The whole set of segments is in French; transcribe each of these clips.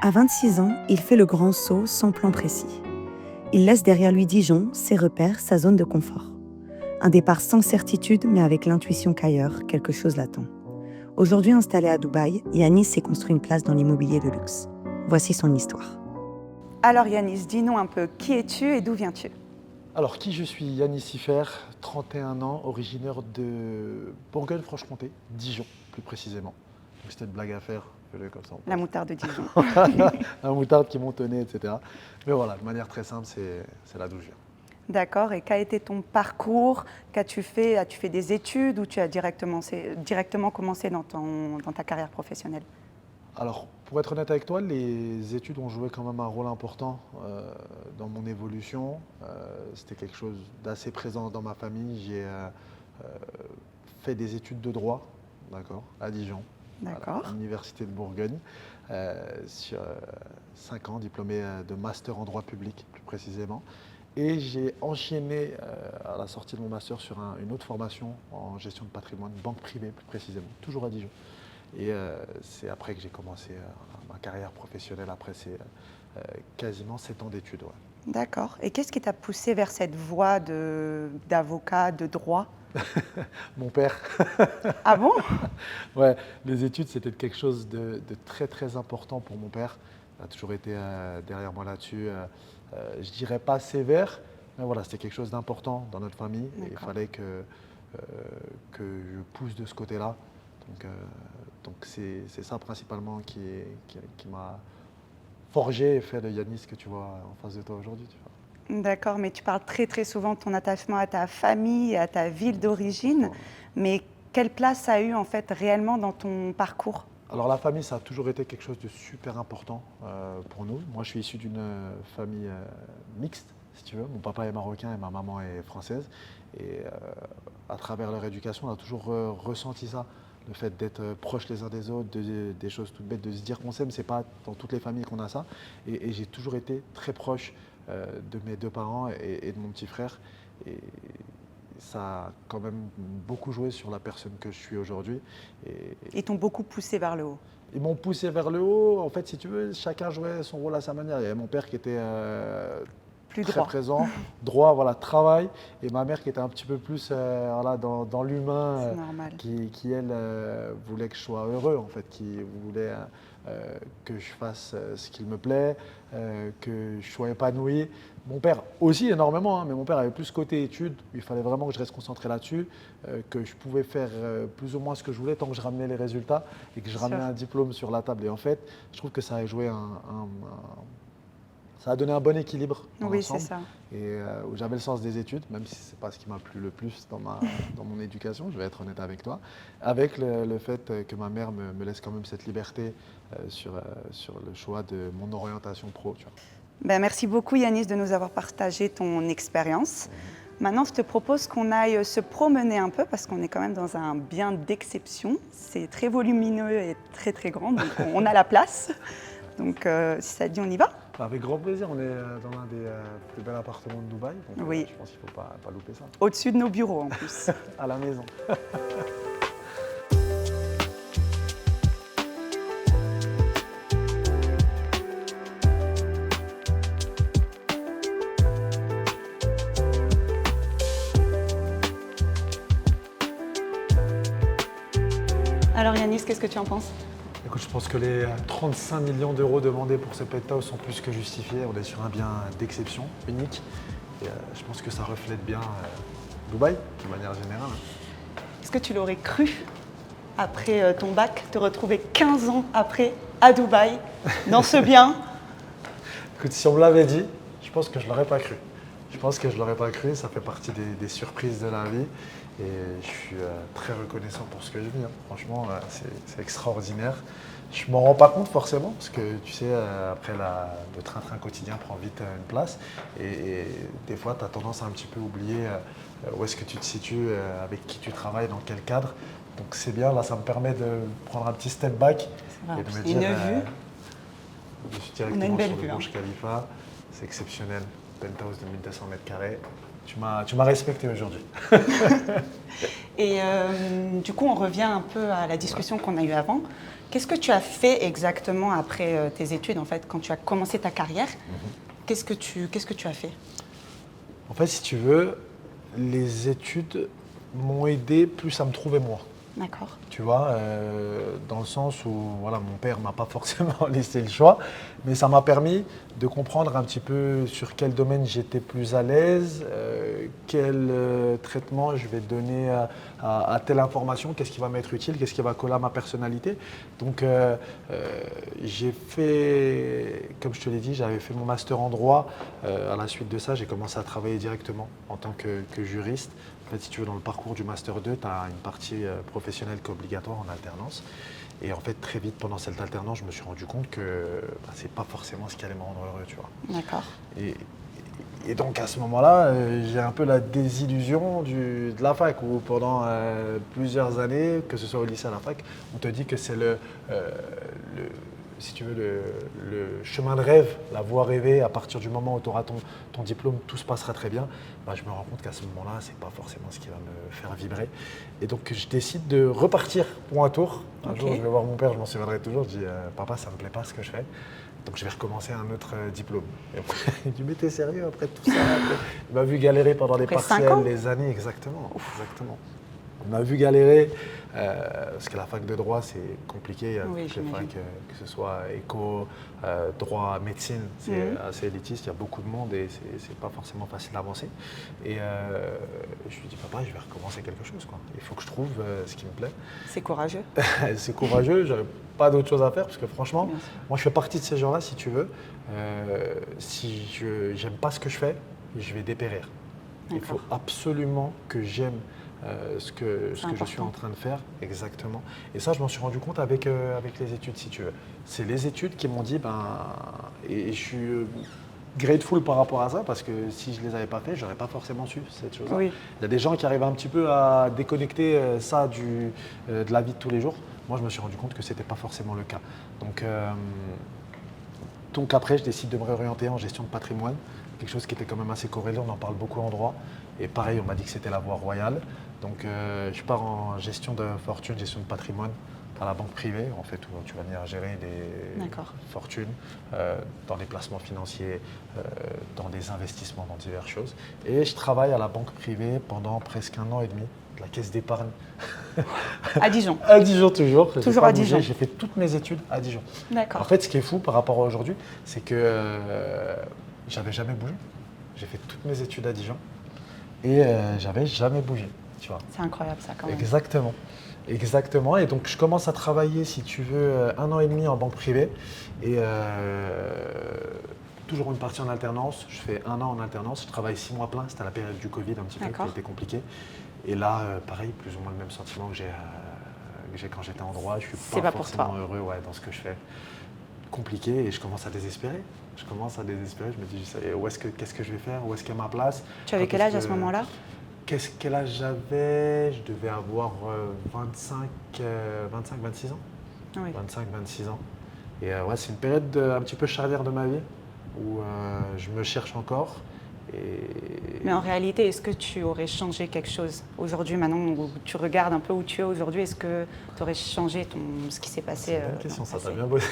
À 26 ans, il fait le grand saut sans plan précis. Il laisse derrière lui Dijon, ses repères, sa zone de confort. Un départ sans certitude, mais avec l'intuition qu'ailleurs, quelque chose l'attend. Aujourd'hui installé à Dubaï, Yanis s'est construit une place dans l'immobilier de luxe. Voici son histoire. Alors Yanis, dis-nous un peu, qui es-tu et d'où viens-tu? Alors, qui je suis? Yanis Siffer, 31 ans, originaire de Bourgogne-Franche-Comté, Dijon plus précisément. Donc, c'était une blague à faire, fais-le comme ça. La moutarde de Dijon. Un moutarde qui monte au nez, etc. Mais voilà, de manière très simple, c'est là d'où je viens. D'accord, et quel était ton parcours? Qu'as-tu fait? As-tu fait des études ou tu as directement commencé dans ta carrière professionnelle? Alors, pour être honnête avec toi, les études ont joué quand même un rôle important dans mon évolution. C'était quelque chose d'assez présent dans ma famille. J'ai fait des études de droit, d'accord, à Dijon, D'accord. à l'Université de Bourgogne, sur 5 ans, diplômé de master en droit public, plus précisément. Et j'ai enchaîné à la sortie de mon master sur une autre formation en gestion de patrimoine, banque privée plus précisément, toujours à Dijon. Et c'est après que j'ai commencé ma carrière professionnelle, après ces quasiment 7 ans d'études. Ouais. D'accord. Et qu'est-ce qui t'a poussé vers cette voie d'avocat, de droit? Mon père, Ah bon? ouais, les études c'était quelque chose de très très important pour mon père. Il a toujours été derrière moi là-dessus. Je dirais pas sévère, mais voilà, c'était quelque chose d'important dans notre famille. Et il fallait que je pousse de ce côté-là. Donc c'est ça principalement qui m'a forgé et fait le Yanis que tu vois en face de toi aujourd'hui. Tu vois. D'accord, mais tu parles très très souvent de ton attachement à ta famille, à ta ville d'origine. Mais quelle place ça a eu en fait réellement dans ton parcours? Alors la famille, ça a toujours été quelque chose de super important pour nous. Moi, je suis issu d'une famille mixte, si tu veux. Mon papa est marocain et ma maman est française. Et à travers leur éducation, on a toujours ressenti ça. Le fait d'être proches les uns des autres, des choses toutes bêtes, de se dire qu'on s'aime, c'est pas dans toutes les familles qu'on a ça. Et j'ai toujours été très proche de mes deux parents et de mon petit frère. Et ça a quand même beaucoup joué sur la personne que je suis aujourd'hui. Ils t'ont beaucoup poussé vers le haut. Ils m'ont poussé vers le haut. En fait, si tu veux, chacun jouait son rôle à sa manière. Il y avait mon père qui était Plus très droit. présent, droit, voilà, travail, et ma mère qui était un petit peu plus voilà, dans l'humain, C'est normal. qui elle voulait que je sois heureux, en fait, qui voulait que je fasse ce qu'il me plaît, que je sois épanoui. Mon père aussi énormément, hein, mais mon père avait plus côté études, il fallait vraiment que je reste concentré là-dessus, que je pouvais faire plus ou moins ce que je voulais tant que je ramenais les résultats et que je ramenais un diplôme sur la table. Et en fait, je trouve que ça a joué ça a donné un bon équilibre dans Oui, c'est l'ensemble. ça. Et où j'avais le sens des études, même si ce n'est pas ce qui m'a plu le plus dans mon éducation, je vais être honnête avec toi, avec le fait que ma mère me laisse quand même cette liberté sur le choix de mon orientation pro. Tu vois. Ben, merci beaucoup Yanis de nous avoir partagé ton expérience. Maintenant, je te propose qu'on aille se promener un peu parce qu'on est quand même dans un bien d'exception. C'est très volumineux et très très grand, donc on a la place. Donc si ça te dit, on y va? Avec grand plaisir, on est dans l'un des plus bels appartements de Dubaï, donc Oui. je pense qu'il ne faut pas louper ça. Au-dessus de nos bureaux en plus. À la maison. Alors Yanis, qu'est-ce que tu en penses? Écoute, je pense que les 35 millions d'euros demandés pour ce penthouse sont plus que justifiés. On est sur un bien d'exception, unique. Et je pense que ça reflète bien Dubaï, de manière générale. Est-ce que tu l'aurais cru, après ton bac, te retrouver 15 ans après à Dubaï, dans ce bien? Écoute, si on me l'avait dit, je pense que je ne l'aurais pas cru. Je pense que je ne l'aurais pas cru, ça fait partie des surprises de la vie. Et je suis très reconnaissant pour ce que je vis. Hein. Franchement, c'est extraordinaire. Je ne m'en rends pas compte forcément, parce que tu sais, après le train-train quotidien prend vite une place. Et des fois, tu as tendance à un petit peu oublier où est-ce que tu te situes, avec qui tu travailles, dans quel cadre. Donc c'est bien, là, ça me permet de prendre un petit step back et de me dire, je suis directement sur le Burj Khalifa. C'est exceptionnel, penthouse de 1200 mètres carrés. Tu m'as respecté aujourd'hui. Et du coup, on revient un peu à la discussion qu'on a eue avant. Qu'est-ce que tu as fait exactement après tes études, en fait, quand tu as commencé ta carrière? Qu'est-ce que tu as fait? En fait, si tu veux, les études m'ont aidé plus à me trouver moi. D'accord. Tu vois, dans le sens où voilà, mon père ne m'a pas forcément laissé le choix, mais ça m'a permis de comprendre un petit peu sur quel domaine j'étais plus à l'aise, quel traitement je vais donner à telle information, qu'est-ce qui va m'être utile, qu'est-ce qui va coller à ma personnalité. Donc j'ai fait, comme je te l'ai dit, j'avais fait mon master en droit. À la suite de ça, j'ai commencé à travailler directement en tant que juriste. En fait, si tu veux, dans le parcours du Master 2, tu as une partie professionnelle qui est obligatoire en alternance. Et en fait, très vite, pendant cette alternance, je me suis rendu compte que ce n'est pas forcément ce qui allait me rendre heureux, tu vois. D'accord. Et donc, à ce moment-là, j'ai un peu la désillusion de la fac, où pendant plusieurs années, que ce soit au lycée à la fac, on te dit que c'est si tu veux, le chemin de rêve, la voie rêvée. À partir du moment où tu auras ton diplôme, tout se passera très bien. Bah, je me rends compte qu'à ce moment-là, ce n'est pas forcément ce qui va me faire vibrer. Et donc, je décide de repartir pour un tour. Un jour, je vais voir mon père, je m'en souviendrai toujours. Je dis, papa, ça ne me plaît pas ce que je fais. Donc, je vais recommencer un autre diplôme. Et après, il dit, mais t'es sérieux après tout ça? Il m'a vu galérer pendant les partiels, les années, exactement. Exactement. On m'a vu galérer, parce que la fac de droit, c'est compliqué. Il y a toutes les facs, que ce soit éco, droit, médecine, c'est assez élitiste, il y a beaucoup de monde et c'est pas forcément facile d'avancer. Et je lui dis, papa, je vais recommencer quelque chose, quoi. Il faut que je trouve ce qui me plaît. C'est courageux. C'est courageux, j'avais pas d'autre chose à faire, parce que franchement, moi je fais partie de ces gens-là, si tu veux. Si je n'aime pas ce que je fais, je vais dépérir. Il faut absolument que j'aime ce que je suis en train de faire, exactement. Et ça, je m'en suis rendu compte avec les études, si tu veux. C'est les études qui m'ont dit, et je suis grateful par rapport à ça, parce que si je ne les avais pas fait, je n'aurais pas forcément su cette chose-là. Oui. Il y a des gens qui arrivent un petit peu à déconnecter ça de la vie de tous les jours. Moi, je me suis rendu compte que ce n'était pas forcément le cas. Donc après, je décide de me réorienter en gestion de patrimoine, quelque chose qui était quand même assez corrélé, on en parle beaucoup en droit. Et pareil, on m'a dit que c'était la voie royale. Donc je pars en gestion de fortune, gestion de patrimoine à la banque privée, en fait, où tu vas venir gérer des fortunes dans des placements financiers, dans des investissements, dans diverses choses. Et je travaille à la banque privée pendant presque 1 an et demi, la caisse d'épargne. À Dijon. À Dijon toujours. Toujours à Dijon. J'ai fait toutes mes études à Dijon. D'accord. En fait, ce qui est fou par rapport à aujourd'hui, c'est que j'avais jamais bougé. J'ai fait toutes mes études à Dijon et j'avais jamais bougé. Tu vois. C'est incroyable ça quand même. Exactement. Exactement. Et donc je commence à travailler, si tu veux, 1 an et demi en banque privée et toujours une partie en alternance. Je fais 1 an en alternance. Je travaille 6 mois plein. C'était à la période du Covid un petit peu qui a été compliqué. Et là, pareil, plus ou moins le même sentiment que j'ai quand j'étais en droit. Je suis pas forcément heureux dans ce que je fais. Compliqué et je commence à désespérer. Je me dis, qu'est-ce que je vais faire? Où est-ce qu'est ma place? Tu avais quel âge à ce moment-là? Quel âge j'avais? Je devais avoir 25, 26 ans. Oui. 25, 26 ans. Et c'est une période un petit peu charnière de ma vie où je me cherche encore. Mais en réalité, est-ce que tu aurais changé quelque chose aujourd'hui, maintenant où tu regardes un peu où tu es aujourd'hui? Est-ce que tu aurais changé ce qui s'est passé? C'est une bonne question, ça t'a bien bossé.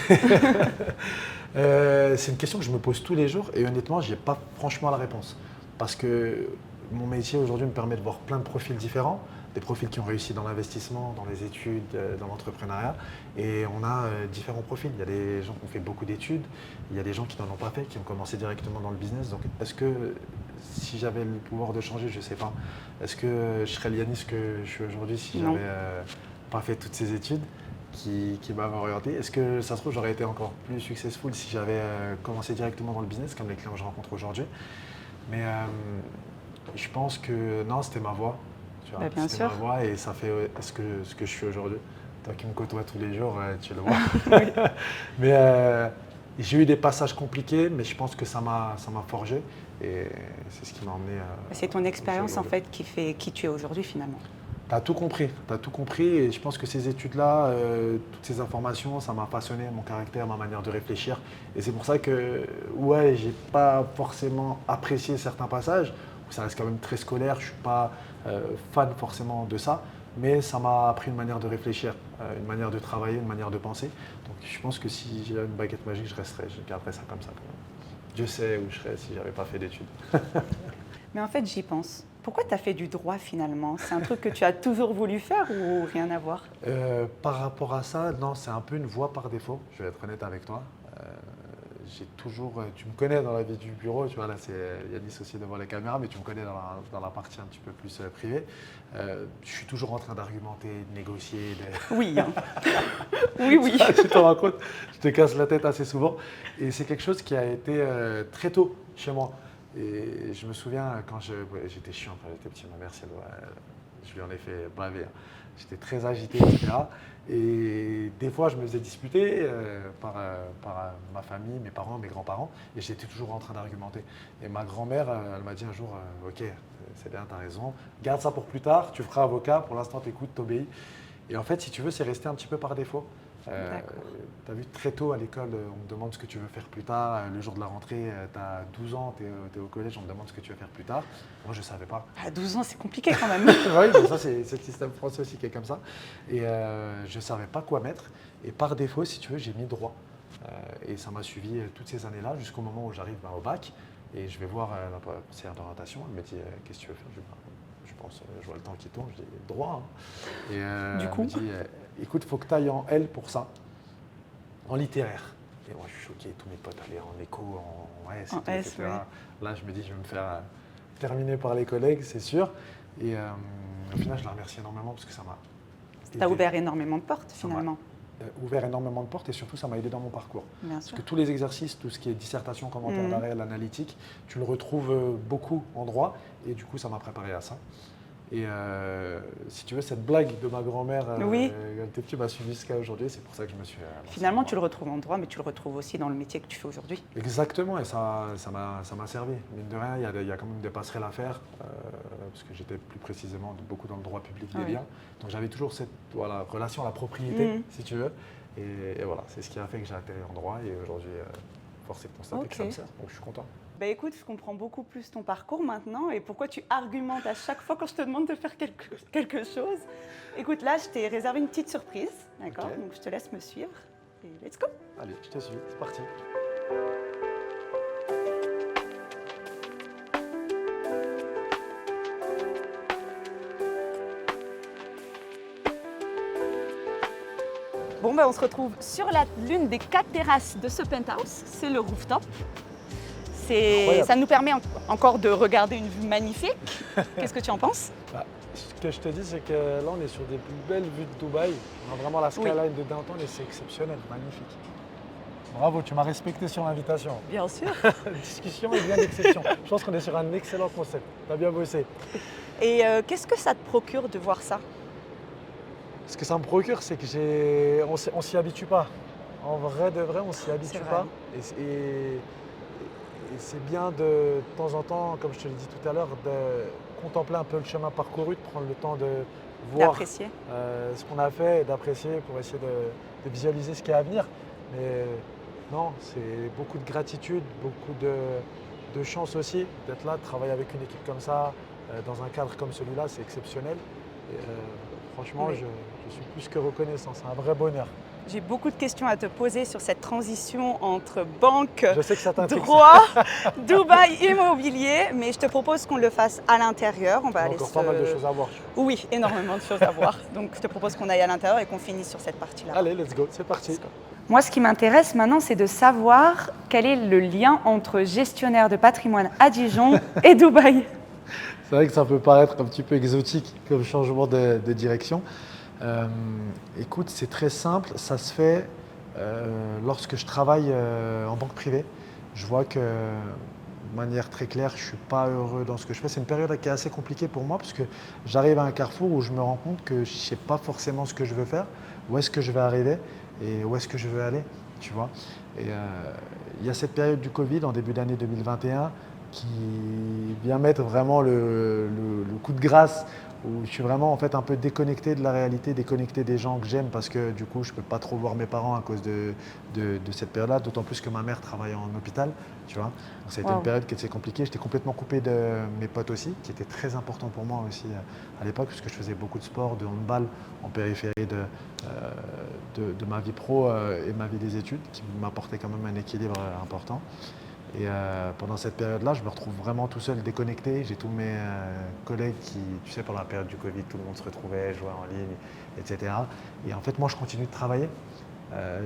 C'est une question que je me pose tous les jours et honnêtement, je n'ai pas franchement la réponse. Parce que mon métier aujourd'hui me permet de voir plein de profils différents, des profils qui ont réussi dans l'investissement, dans les études, dans l'entrepreneuriat. Et on a différents profils. Il y a des gens qui ont fait beaucoup d'études, il y a des gens qui n'en ont pas fait, qui ont commencé directement dans le business. Donc est-ce que si j'avais le pouvoir de changer, je ne sais pas. Est-ce que je serais l'Yanis que je suis aujourd'hui si j'avais pas fait toutes ces études qui m'avaient orienté? Est-ce que ça se trouve, j'aurais été encore plus successful si j'avais commencé directement dans le business, comme les clients que je rencontre aujourd'hui? Mais je pense que non, c'était ma voie. C'était ma voie et ça fait ce que je suis aujourd'hui. Toi qui me côtoies tous les jours, tu le vois. Mais j'ai eu des passages compliqués, mais je pense que ça m'a forgé et c'est ce qui m'a emmené. C'est ton expérience en fait qui fait qui tu es aujourd'hui finalement. Tu as tout compris et je pense que ces études-là, toutes ces informations, ça m'a façonné mon caractère, ma manière de réfléchir. Et c'est pour ça que, j'ai pas forcément apprécié certains passages. Ça reste quand même très scolaire, je ne suis pas fan forcément de ça, mais ça m'a appris une manière de réfléchir, une manière de travailler, une manière de penser. Donc je pense que si j'ai une baguette magique, je garderais ça comme ça. Dieu sait où je serais si je n'avais pas fait d'études. Mais en fait, j'y pense. Pourquoi tu as fait du droit finalement? C'est un truc que tu as toujours voulu faire ou rien à voir? Par rapport à ça, non, c'est un peu une voie par défaut, je vais être honnête avec toi. J'ai toujours, tu me connais dans la vie du bureau, tu vois, là c'est Yanis aussi devant les caméras, mais tu me connais dans la partie un petit peu plus privée. Je suis toujours en train d'argumenter, de négocier. Oui, hein. Oui. Tu te rends compte, je te casse la tête assez souvent. Et c'est quelque chose qui a été très tôt chez moi. Et je me souviens quand j'étais chiant quand j'étais petit, ma mère, je lui en ai fait baver. Hein. J'étais très agité, etc. Et des fois, je me faisais disputer par ma famille, mes parents, mes grands-parents, et j'étais toujours en train d'argumenter. Et ma grand-mère, elle m'a dit un jour, ok, c'est bien, tu as raison, garde ça pour plus tard, tu feras avocat, pour l'instant, t'écoutes, t'obéis. Et en fait, si tu veux, c'est resté un petit peu par défaut. Tu as vu très tôt à l'école, on me demande ce que tu veux faire plus tard. Le jour de la rentrée, tu as 12 ans, tu es au collège, on me demande ce que tu veux faire plus tard. Moi, je ne savais pas. À 12 ans, c'est compliqué quand même. Oui, mais ça, c'est le système français aussi qui est comme ça. Et je ne savais pas quoi mettre. Et par défaut, si tu veux, j'ai mis droit. Et ça m'a suivi toutes ces années-là jusqu'au moment où j'arrive au bac. Et je vais voir la conseillère d'orientation. Elle me dit qu'est-ce que tu veux faire? Je pense, je vois le temps qui tourne, je dis droit. Hein. Et du coup, elle me dit écoute, il faut que tu ailles en L pour ça, en littéraire. Et moi, je suis choqué, tous mes potes allaient en éco, en S, en S, etc. oui. Là, je me dis, je vais me faire terminer par les collègues, c'est sûr. Et au final, je la remercie énormément parce que ça m'a aidé. T'as ouvert énormément de portes, finalement. Ouvert énormément de portes et surtout, ça m'a aidé dans mon parcours. Bien sûr. Parce que tous les exercices, tout ce qui est dissertation, commentaire d'arrêt, l'analytique, tu le retrouves beaucoup en droit. Et du coup, ça m'a préparé à ça. Et si tu veux, cette blague de ma grand-mère, quand j'étais petit, m'a suivi jusqu'à aujourd'hui. C'est pour ça que je me suis. Finalement, tu le retrouves en droit, mais tu le retrouves aussi dans le métier que tu fais aujourd'hui. Exactement, et ça m'a servi. Mine de rien, il y a quand même des passerelles à faire, parce que j'étais plus précisément beaucoup dans le droit public des biens. Donc j'avais toujours cette relation à la propriété, si tu veux. Et voilà, c'est ce qui a fait que j'ai atterri en droit. Et aujourd'hui, force est de constater que ça me sert. Donc je suis content. Bah écoute, je comprends beaucoup plus ton parcours maintenant et pourquoi tu argumentes à chaque fois quand je te demande de faire quelque chose. Écoute, là, je t'ai réservé une petite surprise, d'accord? Okay. Donc je te laisse me suivre et let's go. Allez, je te suis, c'est parti. Bon, on se retrouve sur l'une des 4 terrasses de ce penthouse, c'est le rooftop. Ça nous permet encore de regarder une vue magnifique. Qu'est-ce que tu en penses? Ce que je te dis, c'est que là, on est sur des plus belles vues de Dubaï. On a vraiment la skyline de downtown et c'est exceptionnel, magnifique. Bravo, tu m'as respecté sur l'invitation. Bien sûr. Discussion est bien d'exception. Je pense qu'on est sur un excellent concept. Tu as bien bossé. Et qu'est-ce que ça te procure de voir ça? Ce que ça me procure, c'est que on s'y habitue pas. En vrai de vrai, on s'y habitue pas. Et c'est bien de temps en temps, comme je te l'ai dit tout à l'heure, de contempler un peu le chemin parcouru, de prendre le temps de voir ce qu'on a fait et d'apprécier pour essayer de visualiser ce qui est à venir. Mais non, c'est beaucoup de gratitude, beaucoup de chance aussi d'être là, de travailler avec une équipe comme ça, dans un cadre comme celui-là, c'est exceptionnel. Et, franchement, je suis plus que reconnaissant, c'est un vrai bonheur. J'ai beaucoup de questions à te poser sur cette transition entre banque, droit, Dubaï, immobilier, mais je te propose qu'on le fasse à l'intérieur. On va aller encore pas mal de choses à voir. Oui, énormément de choses à voir. Donc je te propose qu'on aille à l'intérieur et qu'on finisse sur cette partie-là. Allez, let's go, c'est parti. Moi, ce qui m'intéresse maintenant, c'est de savoir quel est le lien entre gestionnaire de patrimoine à Dijon et Dubaï. C'est vrai que ça peut paraître un petit peu exotique comme changement de direction. Écoute, c'est très simple, ça se fait lorsque je travaille en banque privée. Je vois que de manière très claire, je ne suis pas heureux dans ce que je fais. C'est une période qui est assez compliquée pour moi parce que j'arrive à un carrefour où je me rends compte que je ne sais pas forcément ce que je veux faire, où est-ce que je vais arriver et où est-ce que je veux aller, tu vois. Et il y a cette période du Covid en début d'année 2021 qui vient mettre vraiment le coup de grâce, où je suis vraiment en fait un peu déconnecté de la réalité, déconnecté des gens que j'aime parce que du coup je ne peux pas trop voir mes parents à cause de cette période-là, d'autant plus que ma mère travaille en hôpital, tu vois. Donc ça a été une période qui était compliquée. J'étais complètement coupé de mes potes aussi, qui étaient très importants pour moi aussi à l'époque, puisque je faisais beaucoup de sport, de handball en périphérie de ma vie pro et ma vie des études, qui m'apportait quand même un équilibre important. Et pendant cette période-là, je me retrouve vraiment tout seul, déconnecté. J'ai tous mes collègues qui, tu sais, pendant la période du Covid, tout le monde se retrouvait, jouait en ligne, etc. Et en fait, moi, je continue de travailler.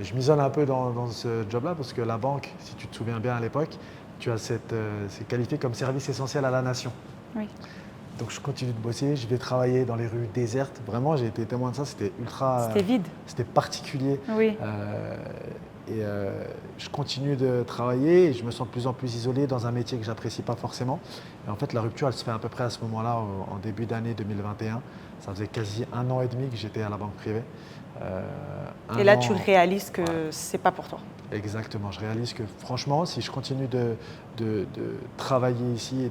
Je m'isole un peu dans ce job-là parce que la banque, si tu te souviens bien à l'époque, tu as c'est qualifié comme service essentiel à la nation. Oui. Donc je continue de bosser, je vais travailler dans les rues désertes. Vraiment, j'ai été témoin de ça, c'était ultra… C'était vide. C'était particulier. Oui. Je continue de travailler et je me sens de plus en plus isolé dans un métier que j'apprécie pas forcément. Et en fait, la rupture, elle se fait à peu près à ce moment-là, en début d'année 2021. Ça faisait quasi 1 an et demi que j'étais à la banque privée. Et là, tu réalises que c'est pas pour toi. Exactement. Je réalise que franchement, si je continue de travailler ici et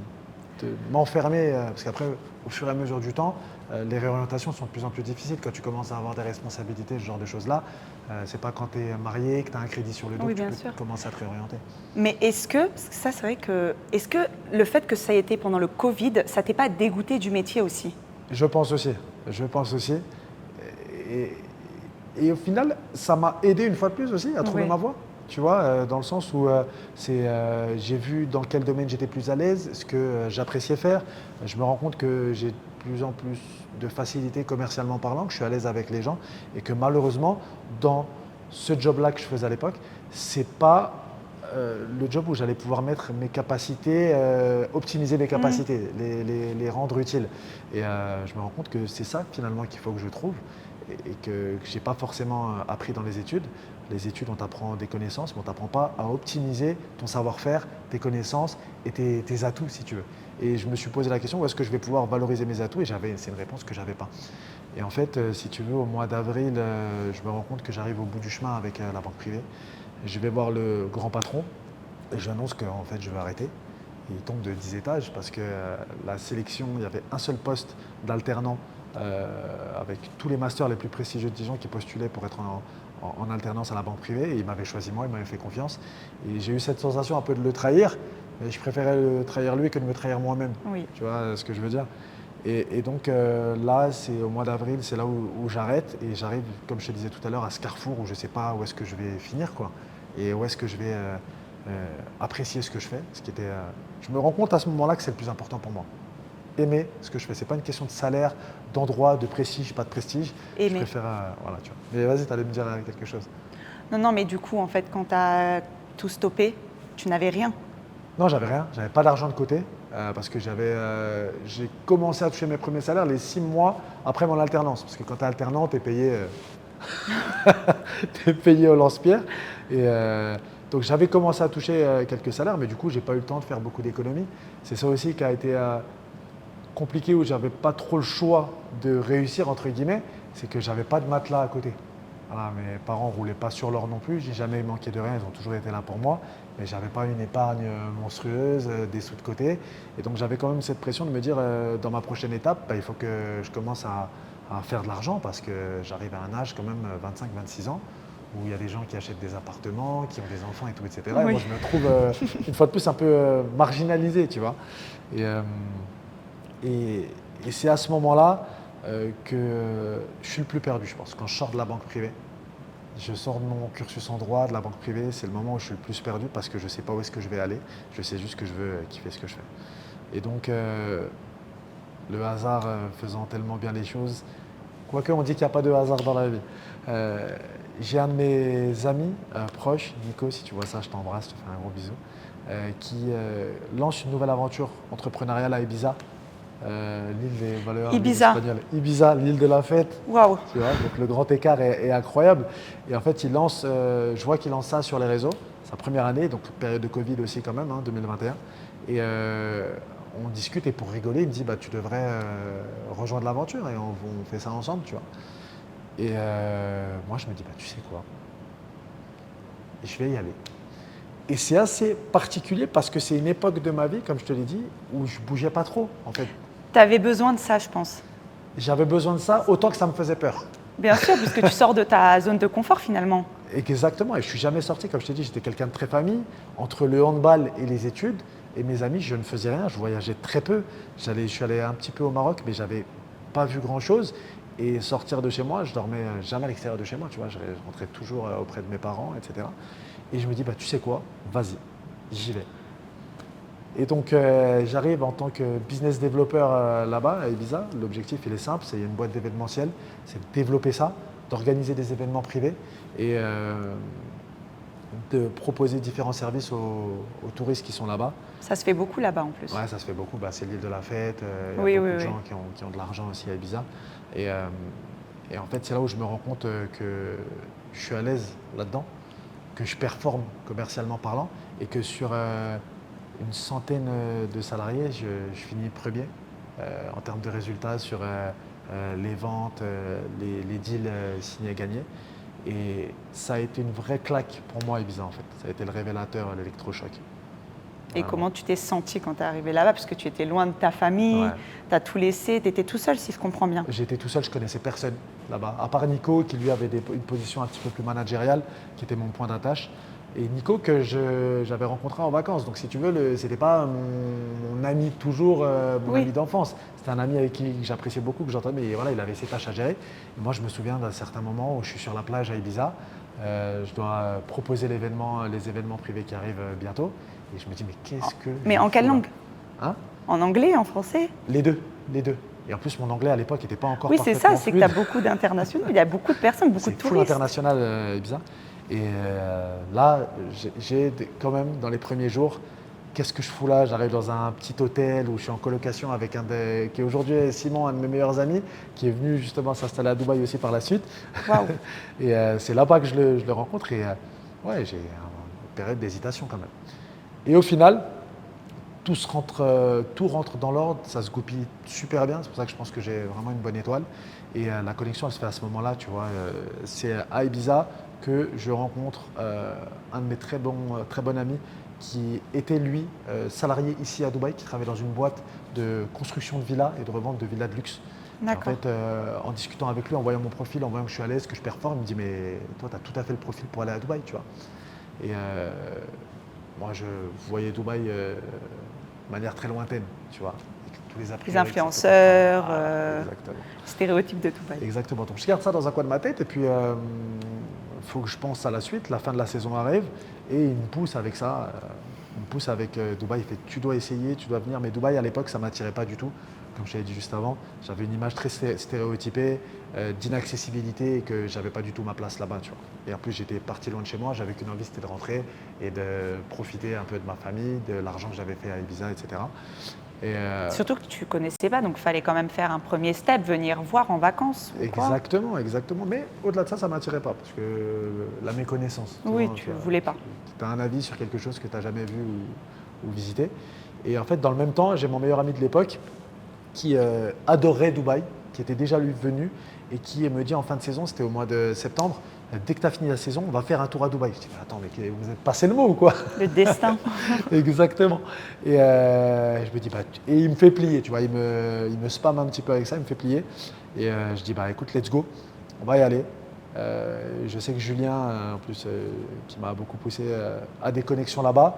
de m'enfermer, parce qu'après, au fur et à mesure du temps, les réorientations sont de plus en plus difficiles quand tu commences à avoir des responsabilités, ce genre de choses-là. C'est pas quand tu es marié, que tu as un crédit sur le dos, que tu peux commencer à te réorienter. Mais est-ce que le fait que ça ait été pendant le Covid, ça t'est pas dégoûté du métier aussi? Je pense aussi. Et au final, ça m'a aidé une fois de plus aussi à trouver ma voie. Tu vois, dans le sens où j'ai vu dans quel domaine j'étais plus à l'aise, ce que j'appréciais faire. Je me rends compte que j'ai de plus en plus de facilité commercialement parlant, que je suis à l'aise avec les gens et que malheureusement, dans ce job-là que je faisais à l'époque, c'est pas le job où j'allais pouvoir mettre mes capacités, optimiser mes capacités, les rendre utiles. Et je me rends compte que c'est ça finalement qu'il faut que je trouve et que je n'ai pas forcément appris dans les études. Les études, on t'apprend des connaissances, mais on ne t'apprend pas à optimiser ton savoir-faire, tes connaissances et tes atouts, si tu veux. Et je me suis posé la question, où est-ce que je vais pouvoir valoriser mes atouts? Et c'est une réponse que je n'avais pas. Et en fait, si tu veux, au mois d'avril, je me rends compte que j'arrive au bout du chemin avec la banque privée. Je vais voir le grand patron et j'annonce qu'en fait, je vais arrêter. Et il tombe de 10 étages parce que la sélection, il y avait un seul poste d'alternant avec tous les masters les plus prestigieux de Dijon qui postulaient pour être en alternance à la banque privée. Et il m'avait choisi moi, il m'avait fait confiance. Et j'ai eu cette sensation un peu de le trahir, mais je préférais le trahir lui que de me trahir moi-même. Oui. Tu vois ce que je veux dire? Et donc là, c'est au mois d'avril, c'est là où j'arrête et j'arrive, comme je te disais tout à l'heure, à ce carrefour où je ne sais pas où est-ce que je vais finir, quoi, et où est-ce que je vais apprécier ce que je fais. Je me rends compte à ce moment-là que c'est le plus important pour moi. Aimer ce que je fais. Ce n'est pas une question de salaire, d'endroit, de prestige, pas de prestige. Aimer. Je préfère, voilà, tu vois. Mais vas-y, tu allais me dire quelque chose. Non, mais du coup, en fait, quand tu as tout stoppé, tu n'avais rien. Non, j'avais rien. J'avais pas d'argent de côté parce que j'ai commencé à toucher mes premiers salaires les 6 mois après mon alternance. Parce que quand tu es alternant, tu es payé, t'es payé au lance-pierre. Et donc j'avais commencé à toucher quelques salaires, mais du coup, j'ai pas eu le temps de faire beaucoup d'économies. C'est ça aussi qui a été compliqué, où j'avais pas trop le choix de réussir, entre guillemets, c'est que j'avais pas de matelas à côté. Voilà, mes parents ne roulaient pas sur l'or non plus, j'ai jamais manqué de rien, ils ont toujours été là pour moi, mais je n'avais pas une épargne monstrueuse, des sous de côté. Et donc j'avais quand même cette pression de me dire, dans ma prochaine étape, il faut que je commence à faire de l'argent parce que j'arrive à un âge quand même 25-26 ans, où il y a des gens qui achètent des appartements, qui ont des enfants et tout, etc. Oui. Et moi je me trouve une fois de plus un peu marginalisé, tu vois. Et c'est à ce moment-là que je suis le plus perdu, je pense. Quand je sors de la banque privée, je sors de mon cursus en droit, de la banque privée, c'est le moment où je suis le plus perdu parce que je ne sais pas où est-ce que je vais aller. Je sais juste que je veux kiffer ce que je fais. Et donc, le hasard faisant tellement bien les choses, quoique on dit qu'il n'y a pas de hasard dans la vie. J'ai un de mes amis proches, Nico, si tu vois ça, je t'embrasse, je te fais un gros bisou, qui lance une nouvelle aventure entrepreneuriale à Ibiza. L'île des valeurs espagnoles. Ibiza, l'île de la fête. Waouh. Tu vois, donc le grand écart est incroyable. Et en fait, je vois qu'il lance ça sur les réseaux. Sa première année, donc période de Covid aussi quand même, 2021. Et on discute et pour rigoler, il me dit tu devrais rejoindre l'aventure et on fait ça ensemble, tu vois. Et moi, je me dis tu sais quoi, je vais y aller. Et c'est assez particulier parce que c'est une époque de ma vie, comme je te l'ai dit, où je ne bougeais pas trop, en fait. Tu avais besoin de ça, je pense. J'avais besoin de ça autant que ça me faisait peur. Bien sûr, puisque tu sors de ta zone de confort finalement. Exactement, et je ne suis jamais sorti, comme je t'ai dit, j'étais quelqu'un de très famille. Entre le handball et les études, et mes amis, je ne faisais rien, je voyageais très peu. Je suis allé un petit peu au Maroc, mais je n'avais pas vu grand-chose. Et sortir de chez moi, je dormais jamais à l'extérieur de chez moi, tu vois, je rentrais toujours auprès de mes parents, etc. Et je me dis, bah, tu sais quoi, vas-y, j'y vais. Et donc, j'arrive en tant que business développeur là-bas, à Ibiza. L'objectif, il est simple, c'est une boîte d'événementiel, c'est de développer ça, d'organiser des événements privés et de proposer différents services aux touristes qui sont là-bas. Ça se fait beaucoup là-bas en plus. Ouais, ça se fait beaucoup. Bah, c'est l'île de la fête, il y a Oui, beaucoup oui, de oui. gens qui ont de l'argent aussi à Ibiza. Et en fait, c'est là où je me rends compte que je suis à l'aise là-dedans, que je performe commercialement parlant et que sur une centaine de salariés, je finis premier en termes de résultats sur les ventes, les deals signés et gagnés. Et ça a été une vraie claque pour moi, Ibiza, en fait. Ça a été le révélateur, l'électrochoc. Et Vraiment. comment tu t'es senti quand tu es arrivé là-bas? Parce que tu étais loin de ta famille, Ouais. tu as tout laissé, tu étais tout seul si je comprends bien. J'étais tout seul, je connaissais personne là-bas, à part Nico qui lui avait une position un petit peu plus managériale, qui était mon point d'attache. Et Nico que j'avais rencontré en vacances. Donc si tu veux, ce n'était pas mon ami de toujours, mon Oui. ami d'enfance. C'était un ami avec qui j'appréciais beaucoup, que j'entendais, mais voilà, il avait ses tâches à gérer. Et moi, je me souviens d'un certain moment où je suis sur la plage à Ibiza. Je dois proposer les événements privés qui arrivent bientôt. Et je me dis, mais qu'est-ce que Mais je en quelle fous là langue? Hein? En anglais, en français? Les deux, les deux. Et en plus, mon anglais à l'époque n'était pas encore Oui, c'est ça, parfaitement c'est que tu as fluide. beaucoup d'internationaux, il y a beaucoup de personnes, beaucoup de C'est full touristes. international Ibiza. Et là, j'ai quand même, dans les premiers jours, qu'est-ce que je fous là? J'arrive dans un petit hôtel où je suis en colocation avec qui est aujourd'hui Simon, un de mes meilleurs amis, qui est venu justement s'installer à Dubaï aussi par la suite. Waouh. Et c'est là-bas que je le rencontre. Et ouais, j'ai une période d'hésitation quand même. Et au final, tout rentre dans l'ordre, ça se goupille super bien. C'est pour ça que je pense que j'ai vraiment une bonne étoile. Et la connexion, elle se fait à ce moment-là, tu vois. C'est à Ibiza que je rencontre un de mes très bons amis qui était, lui, salarié ici à Dubaï, qui travaillait dans une boîte de construction de villas et de revente de villas de luxe. Et en D'accord. fait, en discutant avec lui, en voyant mon profil, en voyant que je suis à l'aise, que je performe, il me dit « Mais toi, tu as tout à fait le profil pour aller à Dubaï, tu vois. » Et moi, je voyais Dubaï de manière très lointaine, tu vois. Avec tous les a priori, Les influenceurs, exactement. stéréotypes de Dubaï. Exactement. Donc je garde ça dans un coin de ma tête et puis il faut que je pense à la suite. La fin de la saison arrive et il me pousse avec ça. Il me pousse avec Dubaï. Il fait tu dois essayer, tu dois venir. Mais Dubaï à l'époque ça ne m'attirait pas du tout. Comme je t'avais dit juste avant, j'avais une image très stéréotypée d'inaccessibilité et que j'avais pas du tout ma place là-bas. Tu vois. Et en plus j'étais parti loin de chez moi. J'avais qu'une envie, c'était de rentrer et de profiter un peu de ma famille, de l'argent que j'avais fait à Ibiza, etc. Et, Surtout que tu ne connaissais pas, donc il fallait quand même faire un premier step, venir voir en vacances. ou quoi. exactement, exactement. Mais au-delà de ça, ça ne m'attirait pas parce que la méconnaissance. Oui, vois, tu ne voulais pas. Tu as un avis sur quelque chose que tu n'as jamais vu ou visité. Et en fait, dans le même temps, j'ai mon meilleur ami de l'époque qui adorait Dubaï, qui était déjà lui venu et qui me dit en fin de saison, c'était au mois de septembre, dès que tu as fini la saison, on va faire un tour à Dubaï. Je dis, mais attends, mais vous êtes passé le mot ou quoi? Le destin. Exactement. Et je me dis, bah, et il me fait plier, tu vois, il me spamme un petit peu avec ça, il me fait plier. Et je dis, bah écoute, let's go, on va y aller. Je sais que Julien, en plus, qui m'a beaucoup poussé, a des connexions là-bas.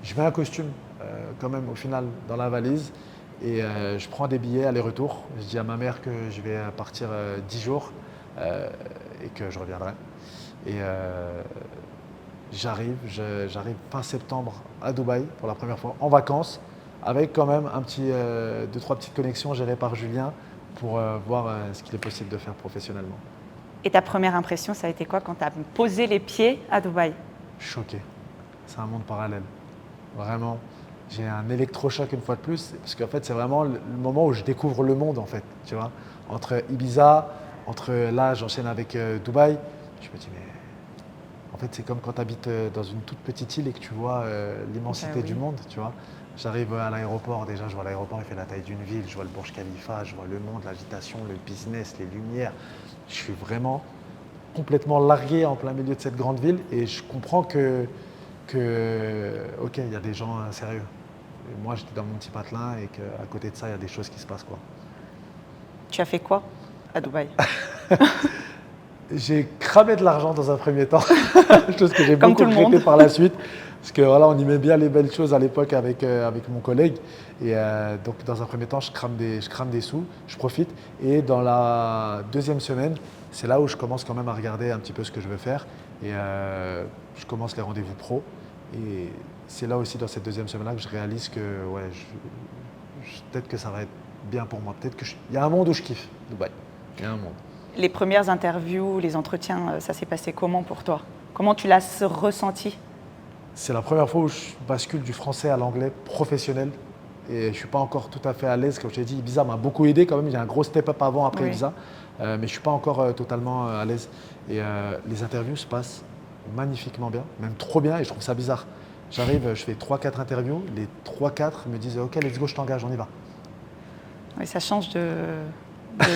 Je mets un costume quand même au final dans la valise et je prends des billets aller-retour. Je dis à ma mère que je vais partir 10 jours et que je reviendrai. Et j'arrive fin septembre à Dubaï pour la première fois en vacances avec quand même deux, trois petites connexions gérées par Julien pour voir ce qu'il est possible de faire professionnellement. Et ta première impression, ça a été quoi quand tu as posé les pieds à Dubaï? Choqué. C'est un monde parallèle. Vraiment, j'ai un électrochoc une fois de plus parce qu'en fait, c'est vraiment le moment où je découvre le monde en fait, tu vois. Entre Ibiza, là, j'enchaîne avec Dubaï. Je me dis mais en fait, c'est comme quand tu habites dans une toute petite île et que tu vois l'immensité Oui. du monde, tu vois. J'arrive à l'aéroport, déjà, je vois l'aéroport, il fait la taille d'une ville, je vois le Burj Khalifa, je vois le monde, l'agitation, le business, les lumières. Je suis vraiment complètement largué en plein milieu de cette grande ville et je comprends que que, ok, il y a des gens sérieux. Et moi, j'étais dans mon petit patelin et qu'à côté de ça, il y a des choses qui se passent, quoi. Tu as fait quoi à Dubaï? J'ai cramé de l'argent dans un premier temps, chose que j'ai Comme beaucoup tout le regretté monde. par la suite. Parce que voilà, on y met bien les belles choses à l'époque avec mon collègue. Et donc, dans un premier temps, je crame des sous, je profite. Et dans la deuxième semaine, c'est là où je commence quand même à regarder un petit peu ce que je veux faire. Et je commence les rendez-vous pro. Et c'est là aussi, dans cette deuxième semaine-là, que je réalise que ouais, peut-être que ça va être bien pour moi. Peut-être il y a un monde où je kiffe, Dubaï. Il y a un monde. Les premières interviews, les entretiens, ça s'est passé comment pour toi? Comment tu l'as ressenti? C'est la première fois où je bascule du français à l'anglais professionnel. Et je ne suis pas encore tout à fait à l'aise. Comme je t'ai dit, Ibiza m'a beaucoup aidé quand même. Il y a un gros step-up avant, après Oui. Ibiza. Mais je ne suis pas encore totalement à l'aise. Et les interviews se passent magnifiquement bien, même trop bien. Et je trouve ça bizarre. J'arrive, je fais 3-4 interviews. Les 3-4 me disent « Ok, let's go, je t'engage, on y va ». Oui, ça change de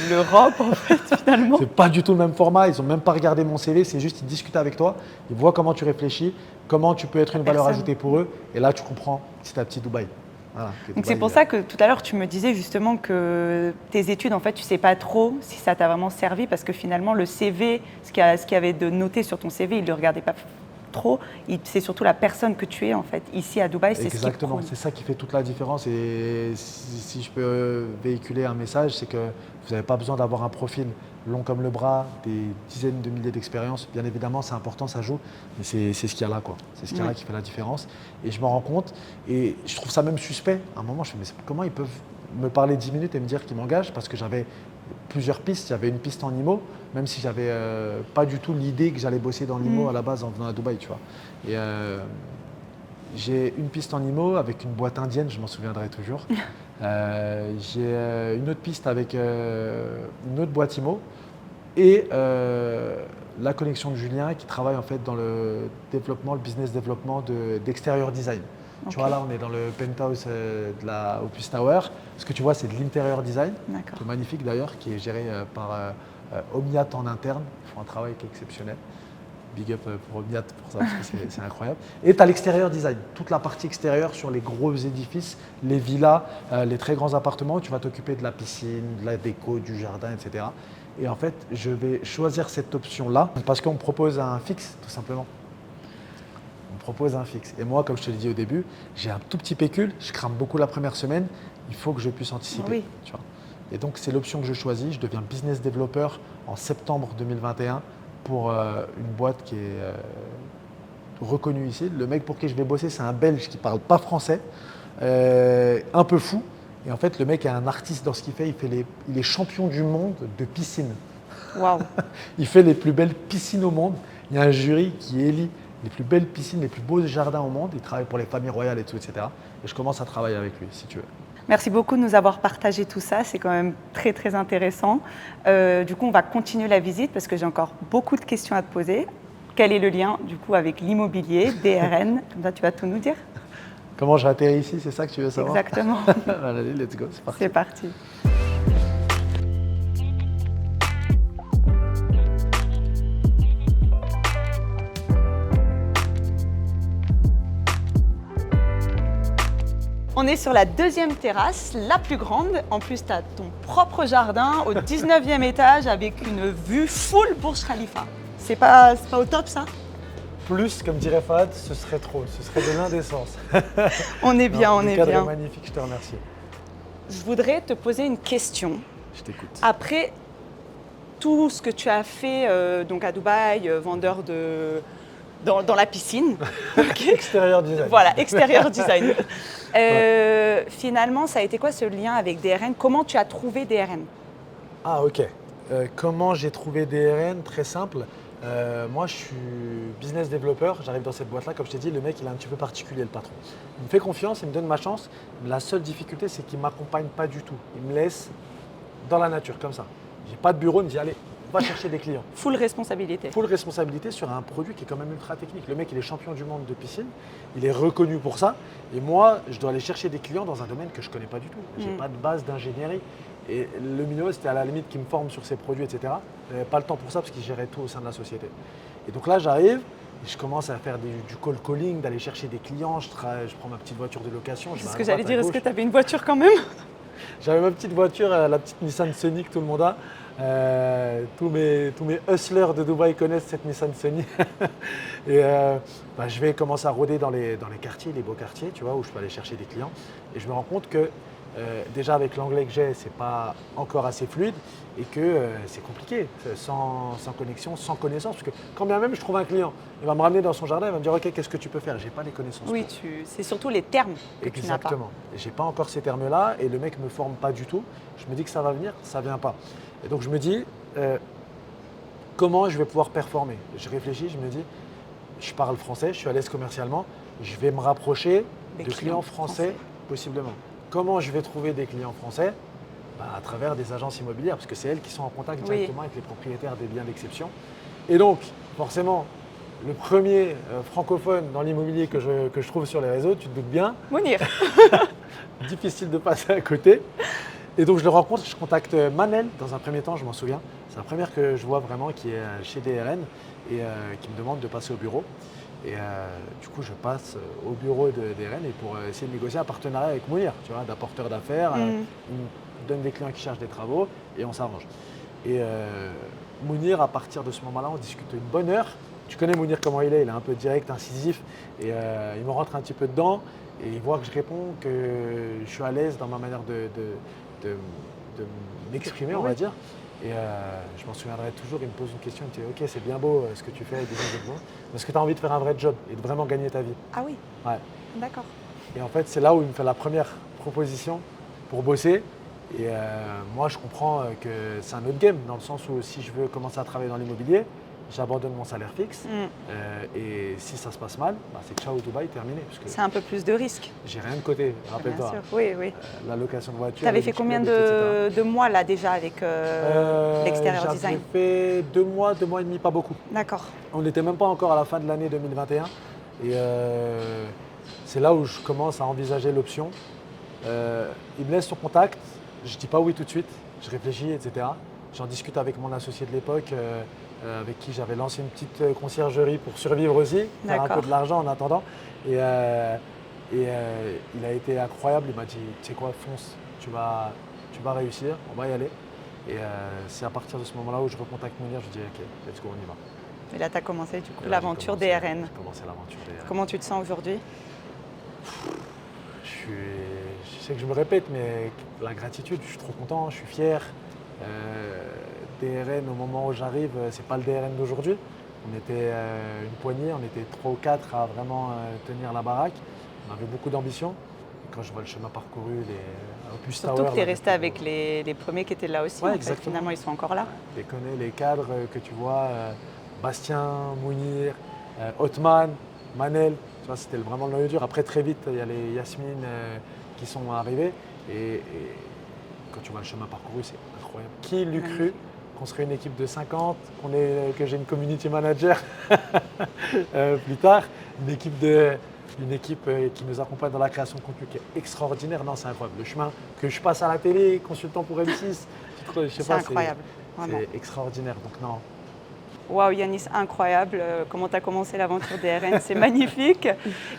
l'Europe, en fait, finalement. C'est pas du tout le même format, ils n'ont même pas regardé mon CV, c'est juste ils discutent avec toi, ils voient comment tu réfléchis, comment tu peux être une valeur Personne. ajoutée pour eux, et là tu comprends petit à petit Dubaï. Voilà, que Donc c'est Dubaï, pour ça que tout à l'heure tu me disais justement que tes études, en fait, tu ne sais pas trop si ça t'a vraiment servi parce que finalement le CV, ce qu'il y avait de noté sur ton CV, il ne le regardait pas trop. C'est surtout la personne que tu es en fait ici à Dubaï. C'est exactement, ce qui c'est ça qui fait toute la différence. Et si je peux véhiculer un message, c'est que vous n'avez pas besoin d'avoir un profil long comme le bras, des dizaines de milliers d'expériences. Bien évidemment, c'est important, ça joue, mais c'est ce qu'il y a là, quoi. C'est ce qu'il y a là qui fait la différence. Et je m'en rends compte, et je trouve ça même suspect. À un moment, je me dis, mais comment ils peuvent me parler 10 minutes et me dire qu'ils m'engagent? Parce que j'avais plusieurs pistes. J'avais une piste en IMO, même si j'avais pas du tout l'idée que j'allais bosser dans l'IMO à la base en venant à Dubaï, tu vois. Et j'ai une piste en IMO avec une boîte indienne, je m'en souviendrai toujours. J'ai une autre piste avec une autre boîte IMO et la connexion de Julien qui travaille en fait dans le développement, le business développement d'extérieur design. Ok. Tu vois, là, on est dans le penthouse de la Opus Tower. Ce que tu vois, c'est de l'intérieur design, D'accord. qui est magnifique d'ailleurs, qui est géré par Omniat en interne. Ils font un travail qui est exceptionnel. Big up pour Omniat pour ça, parce que c'est incroyable. Et tu as l'extérieur design, toute la partie extérieure sur les gros édifices, les villas, les très grands appartements où tu vas t'occuper de la piscine, de la déco, du jardin, etc. Et en fait, je vais choisir cette option-là parce qu'on me propose un fixe, tout simplement. On me propose un fixe. Et moi, comme je te l'ai dit au début, j'ai un tout petit pécule, je crame beaucoup la première semaine, il faut que je puisse anticiper. Oui. Tu vois. Et donc, c'est l'option que je choisis. Je deviens business developer en septembre 2021 pour une boîte qui est reconnue ici. Le mec pour qui je vais bosser, c'est un Belge qui ne parle pas français, un peu fou. Et en fait, le mec est un artiste dans ce qu'il fait. Il est champion du monde de piscine. Waouh. Il fait les plus belles piscines au monde. Il y a un jury qui élit les plus belles piscines, les plus beaux jardins au monde. Il travaille pour les familles royales et tout, etc. Et je commence à travailler avec lui, si tu veux. Merci beaucoup de nous avoir partagé tout ça, c'est quand même très très intéressant. Du coup, on va continuer la visite parce que j'ai encore beaucoup de questions à te poser. Quel est le lien du coup avec l'immobilier, DRN? Comme ça, tu vas tout nous dire. Comment j'ai atterri ici, c'est ça que tu veux savoir? Exactement. Allez, let's go, c'est parti. C'est parti. On est sur la deuxième terrasse, la plus grande. En plus, tu as ton propre jardin au 19e étage avec une vue full Burj Khalifa. C'est pas au top ça? Plus, comme dirait Fahad, ce serait trop, ce serait de l'indécence. On est bien, Non, on le est cadre bien. est magnifique, je te remercie. Je voudrais te poser une question. Je t'écoute. Après tout ce que tu as fait donc à Dubaï, vendeur dans la piscine, ok. Extérieur design. Voilà, extérieur design. Finalement, ça a été quoi ce lien avec DRN? Comment tu as trouvé DRN? Ah, ok. Comment j'ai trouvé DRN? Très simple. Moi, je suis business developer. J'arrive dans cette boîte-là. Comme je t'ai dit, le mec, il est un petit peu particulier, le patron. Il me fait confiance, il me donne ma chance. La seule difficulté, c'est qu'il ne m'accompagne pas du tout. Il me laisse dans la nature, comme ça. J'ai pas de bureau, il me dit, allez, va chercher des clients. Full responsabilité. Full responsabilité sur un produit qui est quand même ultra technique. Le mec, il est champion du monde de piscine, il est reconnu pour ça. Et moi, je dois aller chercher des clients dans un domaine que je ne connais pas du tout. Je n'ai pas de base d'ingénierie. Et le minot, c'était à la limite qu'il me forme sur ses produits, etc. Je n'avais pas le temps pour ça parce qu'il gérait tout au sein de la société. Et donc là, j'arrive, Et je commence à faire du cold calling, d'aller chercher des clients. Je prends ma petite voiture de location. C'est ce que j'allais dire. Est-ce que tu avais une voiture quand même? J'avais ma petite voiture, la petite Nissan Sunny que tout le monde a. Tous mes hustlers de Dubaï connaissent cette Nissan Sunny. Et je vais commencer à rôder dans les quartiers, les beaux quartiers, tu vois, où je peux aller chercher des clients. Et je me rends compte que déjà avec l'anglais que j'ai, c'est pas encore assez fluide et que c'est compliqué, sans connexion, sans connaissance. Parce que quand bien même je trouve un client, il va me ramener dans son jardin, il va me dire ok, qu'est-ce que tu peux faire? J'ai pas les connaissances. Oui, c'est surtout les termes que tu n'as pas. Exactement. Et j'ai pas encore ces termes-là et le mec me forme pas du tout. Je me dis que ça va venir, ça vient pas. Et donc je me dis comment je vais pouvoir performer. Je réfléchis, je me dis je parle français, je suis à l'aise commercialement, je vais me rapprocher de clients français possiblement. Comment je vais trouver des clients français? À travers des agences immobilières, parce que c'est elles qui sont en contact directement avec les propriétaires des biens d'exception. Et donc, forcément, le premier francophone dans l'immobilier que je trouve sur les réseaux, tu te doutes bien. Mounir. Difficile de passer à côté. Et donc, je le rencontre, je contacte Manel dans un premier temps, je m'en souviens. C'est la première que je vois vraiment qui est chez DRN et qui me demande de passer au bureau. Et du coup, je passe au bureau de DRN et pour essayer de négocier un partenariat avec Mounir, tu vois, d'apporteur d'affaires. Il me donne des clients qui cherchent des travaux et on s'arrange. Et Mounir, à partir de ce moment-là, on discute une bonne heure. Tu connais Mounir comment il est un peu direct, incisif. Et il me rentre un petit peu dedans et il voit que je réponds, que je suis à l'aise dans ma manière de m'exprimer, on va dire. Et je m'en souviendrai toujours, il me pose une question, il me dit ok, c'est bien beau ce que tu fais, mais est-ce que tu as envie de faire un vrai job et de vraiment gagner ta vie? Ah oui. Ouais. D'accord. Et en fait, c'est là où il me fait la première proposition pour bosser. Et moi, je comprends que c'est un autre game, dans le sens où si je veux commencer à travailler dans l'immobilier, j'abandonne mon salaire fixe. Et si ça se passe mal, c'est ciao Dubaï, terminé. C'est un peu plus de risque. J'ai rien de côté, rappelle-toi. Bien sûr, oui, oui. La location de voiture. Tu avais fait combien de mois là déjà avec l'extérieur design? J'ai fait 2 mois et demi, pas beaucoup. D'accord. On n'était même pas encore à la fin de l'année 2021. Et c'est là où je commence à envisager l'option. Il me laisse son contact. Je ne dis pas oui tout de suite, je réfléchis, etc. J'en discute avec mon associé de l'époque, avec qui j'avais lancé une petite conciergerie pour survivre aussi, faire un peu de l'argent en attendant. Et il a été incroyable, il m'a dit, tu sais quoi, fonce, tu vas réussir, on va y aller. Et c'est à partir de ce moment-là où je recontacte Mounir, je dis ok, let's go, on y va. Et là, tu as commencé du coup l'aventure DRN. J'ai commencé l'aventure DRN. Comment tu te sens aujourd'hui? Je sais que je me répète, mais la gratitude, je suis trop content, je suis fier. DRN, au moment où j'arrive, c'est pas le DRN d'aujourd'hui. On était une poignée, on était 3 ou 4 à vraiment tenir la baraque. On avait beaucoup d'ambition. Et quand je vois le chemin parcouru, les Opus Tower… Surtout que tu es resté avec les premiers qui étaient là aussi. Ouais, en fait. Finalement, ils sont encore là. Tu connais les cadres que tu vois, Bastien, Mounir, Othman, Manel. Tu vois, c'était vraiment le noyau dur. Après, très vite, il y a les Yasmine qui sont arrivés. Et quand tu vois le chemin parcouru, c'est incroyable. Qui l'eût cru qu'on serait une équipe de 50, que j'ai une community manager plus tard, une équipe qui nous accompagne dans la création de contenu qui est extraordinaire. Non, c'est incroyable. Le chemin que je passe à la télé, consultant pour M6, c'est incroyable. C'est extraordinaire. Donc non. Waouh Yanis, incroyable, comment tu as commencé l'aventure DRN, c'est magnifique.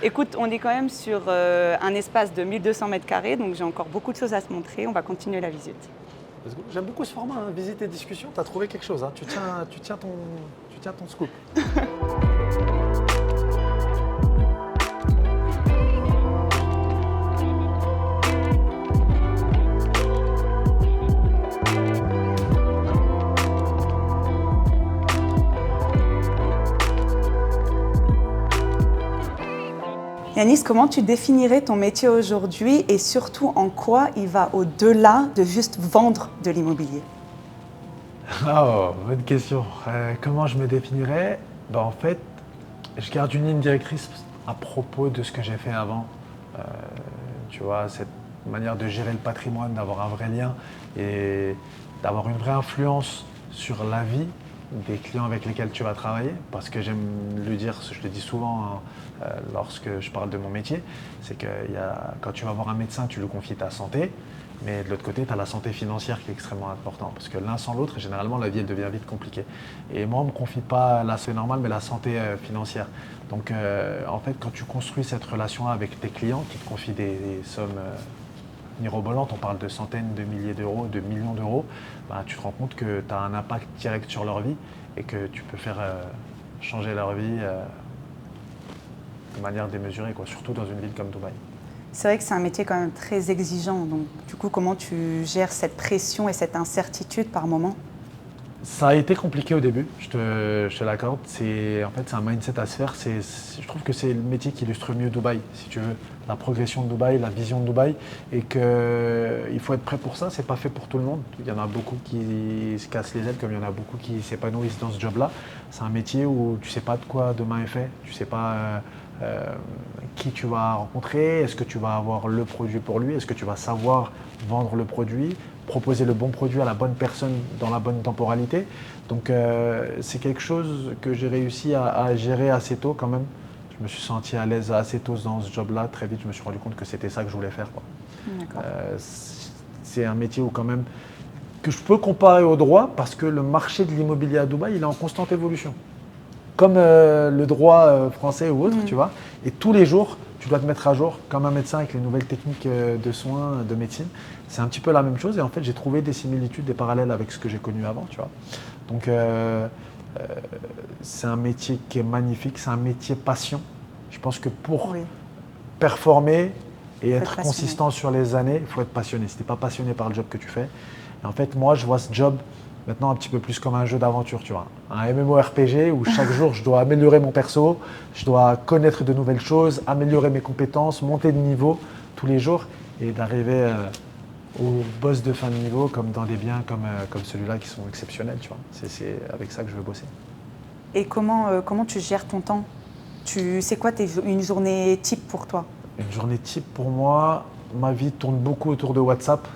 Écoute, on est quand même sur un espace de 1200 mètres carrés, donc j'ai encore beaucoup de choses à se montrer, on va continuer la visite. J'aime beaucoup ce format, visite et discussion, tu as trouvé quelque chose, tu tiens ton scoop. Yanis, comment tu définirais ton métier aujourd'hui et surtout en quoi il va au-delà de juste vendre de l'immobilier? Oh, bonne question. Comment je me définirais? En fait, je garde une ligne directrice à propos de ce que j'ai fait avant. Tu vois, cette manière de gérer le patrimoine, d'avoir un vrai lien et d'avoir une vraie influence sur la vie des clients avec lesquels tu vas travailler, parce que j'aime le dire, je le dis souvent lorsque je parle de mon métier, c'est que quand tu vas voir un médecin, tu lui confies ta santé, mais de l'autre côté, tu as la santé financière qui est extrêmement importante, parce que l'un sans l'autre, généralement, la vie, elle devient vite compliquée. Et moi, on ne me confie pas la santé normale, mais la santé financière. Donc, en fait, quand tu construis cette relation avec tes clients qui te confient des sommes mirobolantes, on parle de centaines de milliers d'euros, de millions d'euros, bah, tu te rends compte que tu as un impact direct sur leur vie et que tu peux faire changer leur vie de manière démesurée, quoi, surtout dans une ville comme Dubaï. C'est vrai que c'est un métier quand même très exigeant. Donc, du coup, comment tu gères cette pression et cette incertitude par moment? Ça a été compliqué au début, je te l'accorde. En fait, c'est un mindset à se faire. Je trouve que c'est le métier qui illustre mieux Dubaï, si tu veux. La progression de Dubaï, la vision de Dubaï. Et qu'il faut être prêt pour ça. C'est pas fait pour tout le monde. Il y en a beaucoup qui se cassent les ailes, comme il y en a beaucoup qui s'épanouissent dans ce job-là. C'est un métier où tu sais pas de quoi demain est fait. Tu sais pas qui tu vas rencontrer. Est-ce que tu vas avoir le produit pour lui? Est-ce que tu vas savoir vendre le produit? Proposer le bon produit à la bonne personne dans la bonne temporalité. Donc c'est quelque chose que j'ai réussi à gérer assez tôt quand même. Je me suis senti à l'aise assez tôt dans ce job-là. Très vite, je me suis rendu compte que c'était ça que je voulais faire, quoi. C'est un métier où quand même que je peux comparer au droit parce que le marché de l'immobilier à Dubaï, il est en constante évolution. Comme le droit français ou autre, tu vois. Et tous les jours, tu dois te mettre à jour comme un médecin avec les nouvelles techniques de soins, de médecine. C'est un petit peu la même chose et en fait, j'ai trouvé des similitudes, des parallèles avec ce que j'ai connu avant, tu vois. Donc, c'est un métier qui est magnifique, c'est un métier passion. Je pense que pour performer et être consistant sur les années, il faut être passionné. Si tu n'es pas passionné par le job que tu fais. Et en fait, moi, je vois ce job maintenant un petit peu plus comme un jeu d'aventure, tu vois. Un MMORPG où chaque jour, je dois améliorer mon perso, je dois connaître de nouvelles choses, améliorer mes compétences, monter de niveau tous les jours et d'arriver au boss de fin de niveau comme dans des biens comme celui-là qui sont exceptionnels, tu vois. C'est avec ça que je veux bosser. Et comment tu gères ton temps? C'est quoi une journée type pour toi? Une journée type pour moi, ma vie tourne beaucoup autour de WhatsApp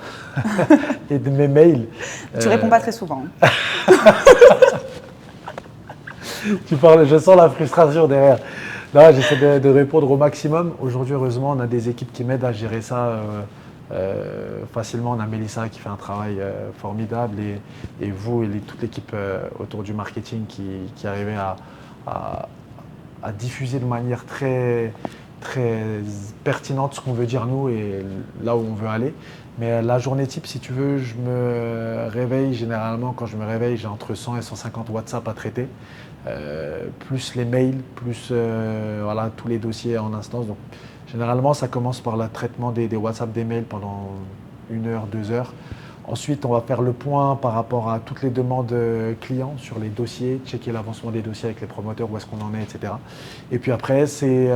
et de mes mails. Tu réponds pas très souvent. Tu parles, je sens la frustration derrière. Non, j'essaie de répondre au maximum. Aujourd'hui, heureusement, on a des équipes qui m'aident à gérer ça facilement. On a Mélissa qui fait un travail formidable et vous et toute l'équipe autour du marketing qui arrivait à diffuser de manière très pertinente ce qu'on veut dire nous et là où on veut aller. Mais la journée type, si tu veux, je me réveille généralement, quand je me réveille, j'ai entre 100 et 150 WhatsApp à traiter, plus les mails, plus voilà, tous les dossiers en instance. Donc, généralement, ça commence par le traitement des WhatsApp, des mails pendant 1 heure, 2 heures. Ensuite, on va faire le point par rapport à toutes les demandes clients sur les dossiers, checker l'avancement des dossiers avec les promoteurs, où est-ce qu'on en est, etc. Et puis après, c'est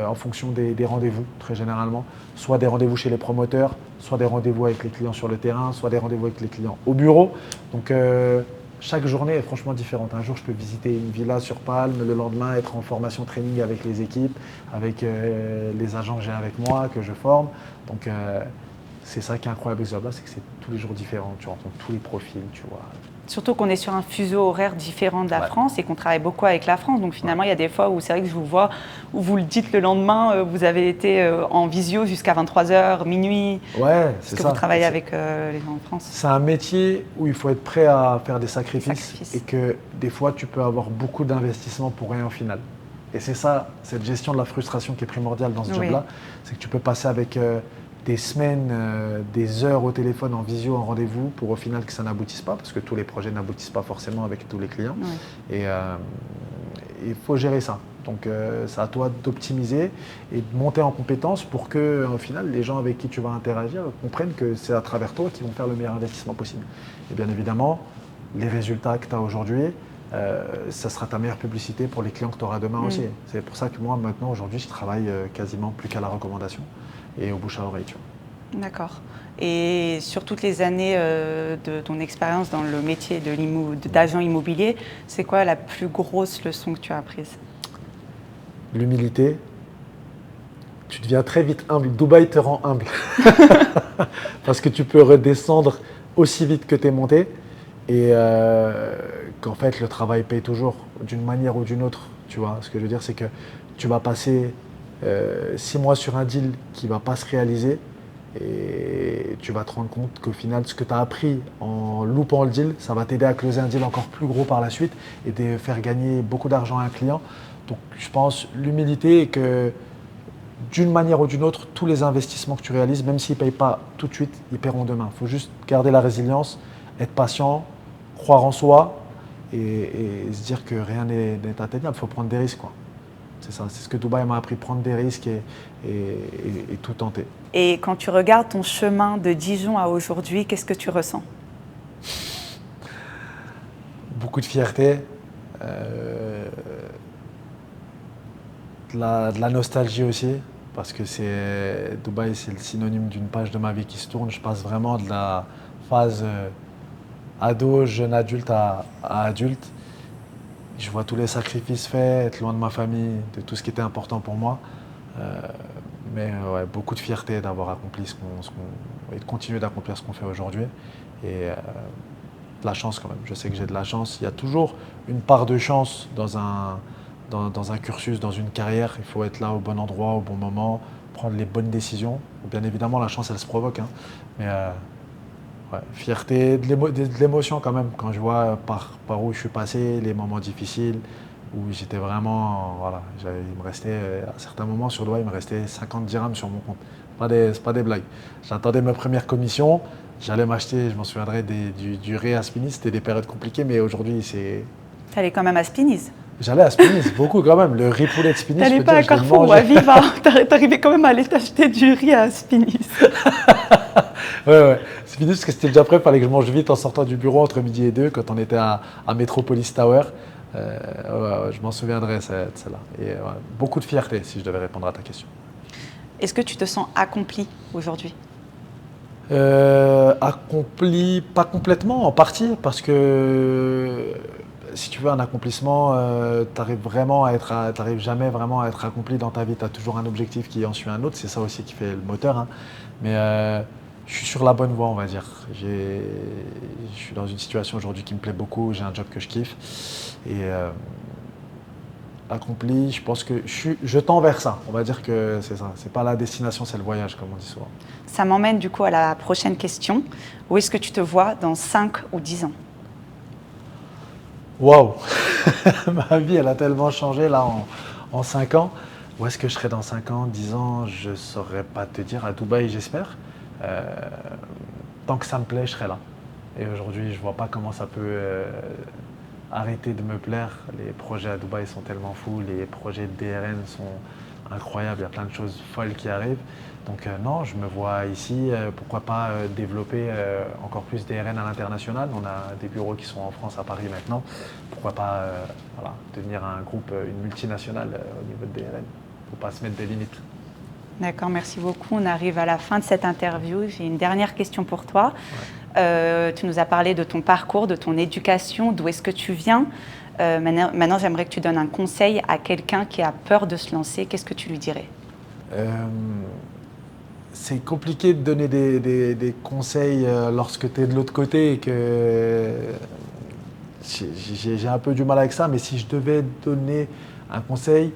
en fonction des rendez-vous, très généralement. Soit des rendez-vous chez les promoteurs, soit des rendez-vous avec les clients sur le terrain, soit des rendez-vous avec les clients au bureau. Donc, chaque journée est franchement différente. Un jour, je peux visiter une villa sur Palme, le lendemain, être en formation training avec les équipes, avec les agents que j'ai avec moi, que je forme. Donc, c'est ça qui est incroyable avec ce job-là, c'est que c'est tous les jours différent. Tu rencontres tous les profils, tu vois. Surtout qu'on est sur un fuseau horaire différent de la France et qu'on travaille beaucoup avec la France. Donc finalement, il y a des fois où c'est vrai que je vous vois, où vous le dites le lendemain, vous avez été en visio jusqu'à 23h, minuit. Ouais, c'est ça. Parce que vous travaillez avec les gens en France. C'est un métier où il faut être prêt à faire des sacrifices. Et que des fois, tu peux avoir beaucoup d'investissements pour rien au final. Et c'est ça, cette gestion de la frustration qui est primordiale dans ce job-là, c'est que tu peux passer avec des semaines, des heures au téléphone, en visio, en rendez-vous, pour au final que ça n'aboutisse pas, parce que tous les projets n'aboutissent pas forcément avec tous les clients. Et il faut gérer ça. Donc c'est à toi d'optimiser et de monter en compétence pour que, au final, les gens avec qui tu vas interagir comprennent que c'est à travers toi qu'ils vont faire le meilleur investissement possible. Et bien évidemment, les résultats que tu as aujourd'hui, ça sera ta meilleure publicité pour les clients que tu auras demain aussi. C'est pour ça que moi, maintenant, aujourd'hui, je travaille quasiment plus qu'à la recommandation et au bouche à oreille. D'accord. Et sur toutes les années de ton expérience dans le métier d'agent immobilier, c'est quoi la plus grosse leçon que tu as apprise? L'humilité. Tu deviens très vite humble. Dubaï te rend humble. Parce que tu peux redescendre aussi vite que tu es monté. et qu'en fait le travail paye toujours d'une manière ou d'une autre. Tu vois, ce que je veux dire, c'est que tu vas passer 6 mois sur un deal qui ne va pas se réaliser et tu vas te rendre compte qu'au final, ce que tu as appris en loupant le deal, ça va t'aider à closer un deal encore plus gros par la suite et de faire gagner beaucoup d'argent à un client. Donc je pense l'humilité est que d'une manière ou d'une autre, tous les investissements que tu réalises, même s'ils ne payent pas tout de suite, ils paieront demain. Il faut juste garder la résilience, être patient, croire en soi et se dire que rien n'est atteignable. Il faut prendre des risques, quoi. C'est ça, c'est ce que Dubaï m'a appris, prendre des risques et tout tenter. Et quand tu regardes ton chemin de Dijon à aujourd'hui, qu'est-ce que tu ressens? Beaucoup de fierté, de la nostalgie aussi, parce que Dubaï, c'est le synonyme d'une page de ma vie qui se tourne. Je passe vraiment de la phase ado, jeune adulte à adulte. Je vois tous les sacrifices faits, être loin de ma famille, de tout ce qui était important pour moi. Mais ouais, beaucoup de fierté d'avoir accompli et de continuer d'accomplir ce qu'on fait aujourd'hui. Et de la chance quand même. Je sais que j'ai de la chance. Il y a toujours une part de chance dans un cursus, dans une carrière. Il faut être là au bon endroit, au bon moment, prendre les bonnes décisions. Bien évidemment, la chance, elle se provoque. Hein. Mais ouais, fierté, de l'émotion quand même, quand je vois par où je suis passé, les moments difficiles, où j'étais vraiment, voilà, il me restait, à certains moments sur Dubaï, il me restait 50 dirhams sur mon compte. C'est pas des blagues. J'attendais ma première commission, j'allais m'acheter, je m'en souviendrai, du riz à Spini's, c'était des périodes compliquées, mais aujourd'hui, c'est... T'allais quand même à Spini's? J'allais à Spini's, beaucoup quand même, le riz poulet de Spini's. T'allais pas à Carrefour ou à Viva, t'arrivais quand même à aller t'acheter du riz à Spini's. Ouais. C'est fini parce que c'était déjà prêt, il fallait que je mange vite en sortant du bureau entre midi et 2 quand on était à Metropolis Tower. Je m'en souviendrai de celle-là. Et beaucoup de fierté si je devais répondre à ta question. Est-ce que tu te sens accompli aujourd'hui? Accompli, pas complètement, en partie, parce que si tu veux un accomplissement, t'arrives jamais vraiment à être accompli dans ta vie. Tu as toujours un objectif qui en suit un autre, c'est ça aussi qui fait le moteur. Hein. Mais je suis sur la bonne voie, on va dire. Je suis dans une situation aujourd'hui qui me plaît beaucoup, j'ai un job que je kiffe. Et accompli, je pense que je tends vers ça. On va dire que c'est ça. C'est pas la destination, c'est le voyage, comme on dit souvent. Ça m'emmène du coup à la prochaine question. Où est-ce que tu te vois dans 5 ou 10 ans? Waouh. Ma vie, elle a tellement changé là en 5 ans. Où est-ce que je serai dans 5 ans, 10 ans? Je ne saurais pas te dire. À Dubaï, j'espère. Tant que ça me plaît, je serai là. Et aujourd'hui, je ne vois pas comment ça peut arrêter de me plaire. Les projets à Dubaï sont tellement fous, les projets de DRN sont incroyables, il y a plein de choses folles qui arrivent. Donc non, je me vois ici, pourquoi pas développer encore plus DRN à l'international. On a des bureaux qui sont en France, à Paris maintenant. Pourquoi pas devenir un groupe, une multinationale au niveau de DRN. Il ne faut pas se mettre des limites. D'accord, merci beaucoup. On arrive à la fin de cette interview. J'ai une dernière question pour toi. Ouais. Tu nous as parlé de ton parcours, de ton éducation, d'où est-ce que tu viens. Maintenant, j'aimerais que tu donnes un conseil à quelqu'un qui a peur de se lancer. Qu'est-ce que tu lui dirais? C'est compliqué de donner des conseils lorsque tu es de l'autre côté et que j'ai un peu du mal avec ça, mais si je devais donner un conseil,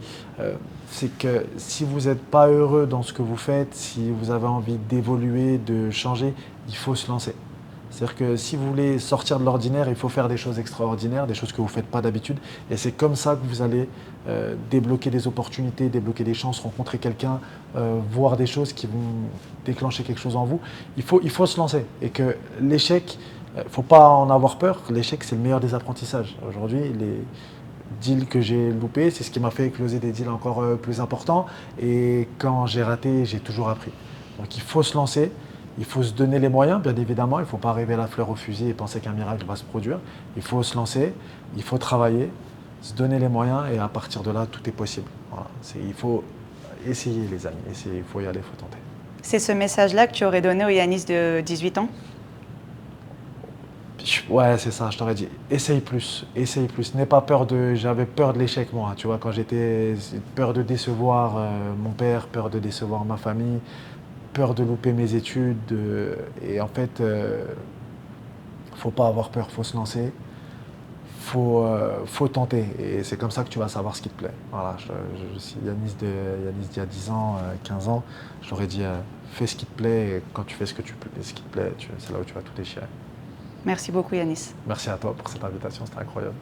c'est que si vous n'êtes pas heureux dans ce que vous faites, si vous avez envie d'évoluer, de changer, il faut se lancer. C'est-à-dire que si vous voulez sortir de l'ordinaire, il faut faire des choses extraordinaires, des choses que vous ne faites pas d'habitude. Et c'est comme ça que vous allez débloquer des opportunités, débloquer des chances, rencontrer quelqu'un, voir des choses qui vont déclencher quelque chose en vous. Il faut se lancer. Et que l'échec, il ne faut pas en avoir peur. L'échec, c'est le meilleur des apprentissages. Aujourd'hui, les deals que j'ai loupés, c'est ce qui m'a fait closer des deals encore plus importants. Et quand j'ai raté, j'ai toujours appris. Donc il faut se lancer. Il faut se donner les moyens, bien évidemment. Il ne faut pas arriver la fleur au fusil et penser qu'un miracle va se produire. Il faut se lancer, il faut travailler, se donner les moyens et à partir de là, tout est possible. Voilà. Il faut essayer, les amis. Essayer, il faut y aller, il faut tenter. C'est ce message-là que tu aurais donné au Yanis de 18 ans? Ouais, c'est ça, je t'aurais dit. Essaye plus, essaye plus. N'aie pas peur J'avais peur de l'échec, moi. Tu vois, quand j'étais... Peur de décevoir mon père, peur de décevoir ma famille. Peur de louper mes études et en fait, faut pas avoir peur, faut se lancer, faut tenter. Et c'est comme ça que tu vas savoir ce qui te plaît. Voilà, si Yanis d'il y a 10 ans, 15 ans, je l'aurais dit, fais ce qui te plaît, et quand tu fais ce qui te plaît, c'est là où tu vas tout déchirer. Merci beaucoup Yanis. Merci à toi pour cette invitation, c'était incroyable.